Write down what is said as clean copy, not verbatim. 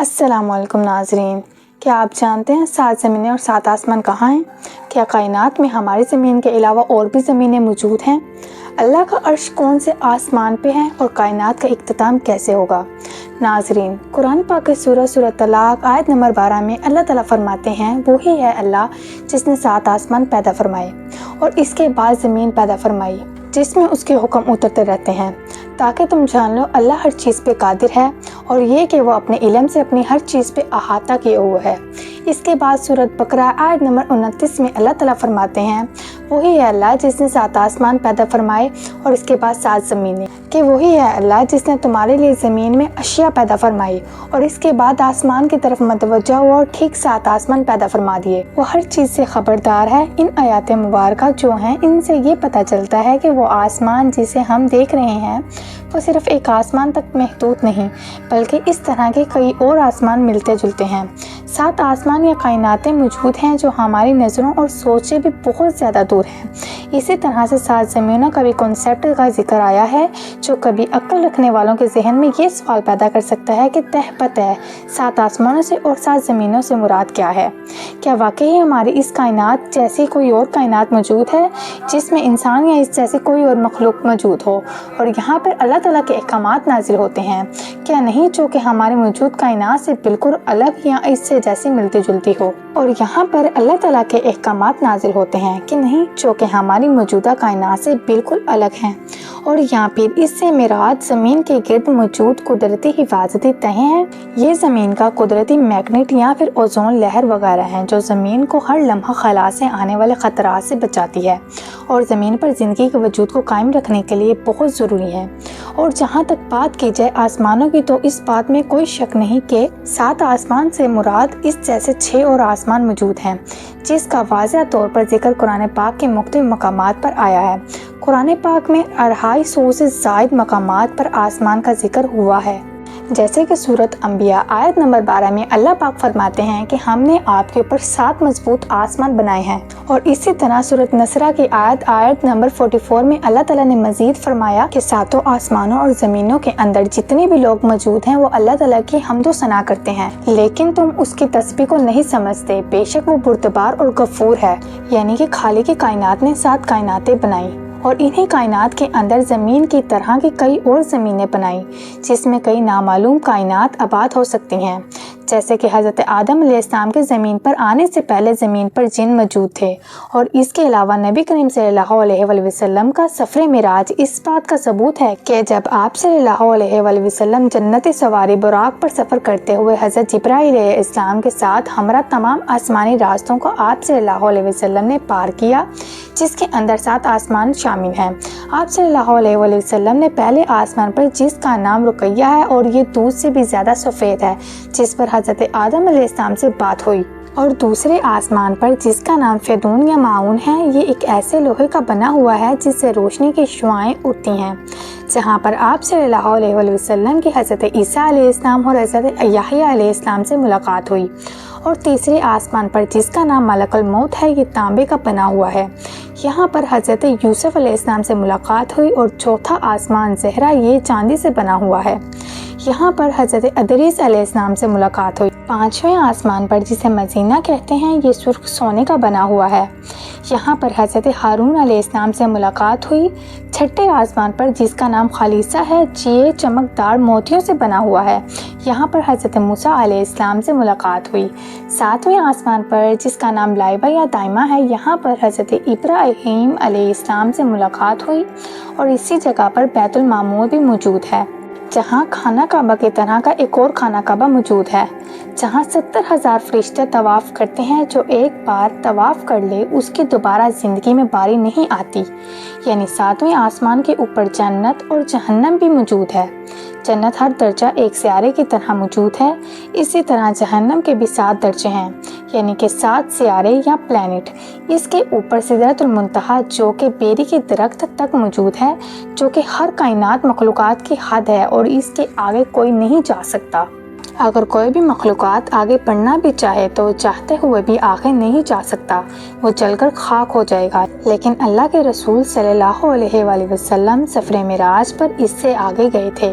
السلام علیکم ناظرین، کیا آپ جانتے ہیں 7 زمینیں اور 7 آسمان کہاں ہیں؟ کیا کائنات میں ہماری زمین کے علاوہ اور بھی زمینیں موجود ہیں؟ اللہ کا عرش کون سے آسمان پہ ہے اور کائنات کا اختتام کیسے ہوگا؟ ناظرین، قرآن پاک کے سورہ طلاق آیت نمبر 12 میں اللہ تعالیٰ فرماتے ہیں، وہی ہے اللہ جس نے 7 آسمان پیدا فرمائے اور اس کے بعد زمین پیدا فرمائی جس میں اس کے حکم اترتے رہتے ہیں، تاکہ تم جان لو اللہ ہر چیز پہ قادر ہے اور یہ کہ وہ اپنے علم سے اپنی ہر چیز پہ احاطہ کیے ہوئے ہے۔ اس کے بعد سورۃ بقرہ آیت نمبر 29 میں اللہ تعالیٰ فرماتے ہیں، وہی ہے اللہ جس نے 7 آسمان پیدا فرمائے اور اس کے بعد 7 زمینیں، کہ وہی ہے اللہ جس نے تمہارے لیے زمین میں اشیاء پیدا فرمائی اور اس کے بعد آسمان کی طرف متوجہ ہوا اور ٹھیک 7 آسمان پیدا فرما دیے۔ وہ ہر چیز سے خبردار ہے۔ ان آیات مبارکہ جو ہیں ان سے یہ پتہ چلتا ہے کہ وہ آسمان جسے ہم دیکھ رہے ہیں وہ صرف ایک آسمان تک محدود نہیں، بلکہ اس طرح کے کئی اور آسمان ملتے جلتے ہیں۔ 7 آسمان یا کائناتیں موجود ہیں جو ہماری نظروں اور سوچ سے بھی بہت زیادہ دور ہیں۔ اسی طرح سے 7 زمینوں کا بھی کنسیپٹ کا ذکر آیا ہے، جو کبھی عقل رکھنے والوں کے ذہن میں یہ سوال پیدا کر سکتا ہے کہ تہ بتہ 7 آسمانوں سے اور 7 زمینوں سے مراد کیا ہے؟ کیا واقعی ہماری اس کائنات جیسی کوئی اور کائنات موجود ہے جس میں انسان یا اس جیسی کوئی اور مخلوق موجود ہو اور یہاں پر اللہ تعالیٰ کے احکامات نازل ہوتے ہیں؟ کیا نہیں جو کہ ہماری موجود کائنات سے بالکل الگ یا اس سے جیسی ملتی جلتی ہو اور یہاں پر اللہ تعالیٰ کے احکامات نازل ہوتے ہیں کہ نہیں جو کہ ہماری موجودہ کائنات سے بالکل الگ ہیں؟ اور یہاں پھر اس سے مراد زمین کے گرد موجود قدرتی حفاظتی تہیں ہیں۔ یہ زمین کا قدرتی میگنیٹ یا پھر اوزون لہر وغیرہ ہیں جو زمین کو ہر لمحہ خلا سے آنے والے خطرات سے بچاتی ہے اور زمین پر زندگی کے وجود کو قائم رکھنے کے لیے بہت ضروری ہے۔ اور جہاں تک بات کی جائے آسمانوں کی تو اس بات میں کوئی شک نہیں کہ 7 آسمان سے مراد اس جیسے 6 اور آسمان موجود ہیں جس کا واضح طور پر ذکر قرآن پاک کے مختلف مقامات پر آیا ہے۔ قرآن پاک میں 250 سے زائد مقامات پر آسمان کا ذکر ہوا ہے، جیسے کہ سورۃ انبیاء آیت نمبر 12 میں اللہ پاک فرماتے ہیں کہ ہم نے آپ کے اوپر 7 مضبوط آسمان بنائے ہیں، اور اسی طرح سورۃ نصرہ کی آیت نمبر 44 میں اللہ تعالیٰ نے مزید فرمایا کہ 7 آسمانوں اور زمینوں کے اندر جتنے بھی لوگ موجود ہیں وہ اللہ تعالیٰ کی حمد و ثنا کرتے ہیں، لیکن تم اس کی تسبیح کو نہیں سمجھتے، بے شک وہ بردبار اور غفور ہے۔ یعنی کہ خالق کائنات نے 7 کائناتیں بنائیں اور انہی کائنات کے اندر زمین کی طرح کی کئی اور زمینیں بنائیں جس میں کئی نامعلوم کائنات آباد ہو سکتی ہیں، جیسے کہ حضرت آدم علیہ السلام کے زمین پر آنے سے پہلے زمین پر جن موجود تھے، اور اس کے علاوہ نبی کریم صلی اللہ علیہ وآلہ وسلم کا سفر معراج اس بات کا ثبوت ہے کہ جب آپ صلی اللہ علیہ وآلہ وسلم جنتی سواری براق پر سفر کرتے ہوئے حضرت جبرائیل علیہ السلام کے ساتھ ہمراہ تمام آسمانی راستوں کو آپ صلی اللہ علیہ وسلم نے پار کیا، جس کے اندر 7 آسمان شامل ہیں۔ آپ صلی اللہ علیہ وآلہ وسلم نے پہلے آسمان پر جس کا نام رقیہ ہے اور یہ دودھ سے بھی زیادہ سفید ہے، جس پر حضرت آدم علیہ السلام سے بات ہوئی، اور دوسرے آسمان پر جس کا نام فیدون یا معاون ہے، یہ ایک ایسے لوہے کا بنا ہوا ہے جس سے روشنی کی شعاعیں اٹھتی ہیں، جہاں پر آپ صلی اللہ علیہ وآلہ وسلم کی حضرت عیسیٰ علیہ السلام اور حضرت یحییٰ علیہ السلام سے ملاقات ہوئی، اور تیسرے آسمان پر جس کا نام ملک الموت ہے، یہ تانبے کا بنا ہوا ہے، یہاں پر حضرت یوسف علیہ السلام سے ملاقات ہوئی، اور چوتھا آسمان زہرا، یہ چاندی سے بنا ہوا ہے، یہاں پر حضرت ادریس علیہ السلام سے ملاقات ہوئی۔ 5ویں آسمان پر جسے مزینہ کہتے ہیں، یہ سرخ سونے کا بنا ہوا ہے، یہاں پر حضرت ہارون علیہ السلام سے ملاقات ہوئی۔ 6ٹھے آسمان پر جس کا نام خالیصہ ہے، یہ چمکدار موتیوں سے بنا ہوا ہے، یہاں پر حضرت موسیٰ علیہ السلام سے ملاقات ہوئی۔ 7ویں آسمان پر جس کا نام لائبہ یا دائمہ ہے، یہاں پر حضرت ابراہیم علیہ السلام سے ملاقات ہوئی، اور اسی جگہ پر بیت المعمور بھی موجود ہے، جہاں خانہ کعبہ کی طرح کا ایک اور خانہ کعبہ موجود ہے، جہاں 70,000 فرشتے طواف کرتے ہیں، جو ایک بار طواف کر لے اس کی دوبارہ زندگی میں باری نہیں آتی۔ یعنی 7ویں آسمان کے اوپر جنت اور جہنم بھی موجود ہے۔ جنت ہر درجہ ایک سیارے کی طرح موجود ہے، اسی طرح جہنم کے بھی 7 درجے ہیں، یعنی کہ 7 سیارے یا پلینٹ۔ اس کے اوپر سدرۃ المنتہا جو کہ بیری کے درخت تک موجود ہے، جو کہ ہر کائنات مخلوقات کی حد ہے اور اس کے آگے کوئی نہیں جا سکتا۔ اگر کوئی بھی مخلوقات آگے بڑھنا بھی چاہے تو چاہتے ہوئے بھی آگے نہیں جا سکتا، وہ جل کر خاک ہو جائے گا، لیکن اللہ کے رسول صلی اللہ علیہ وآلہ وسلم سفر معراج پر اس سے آگے گئے تھے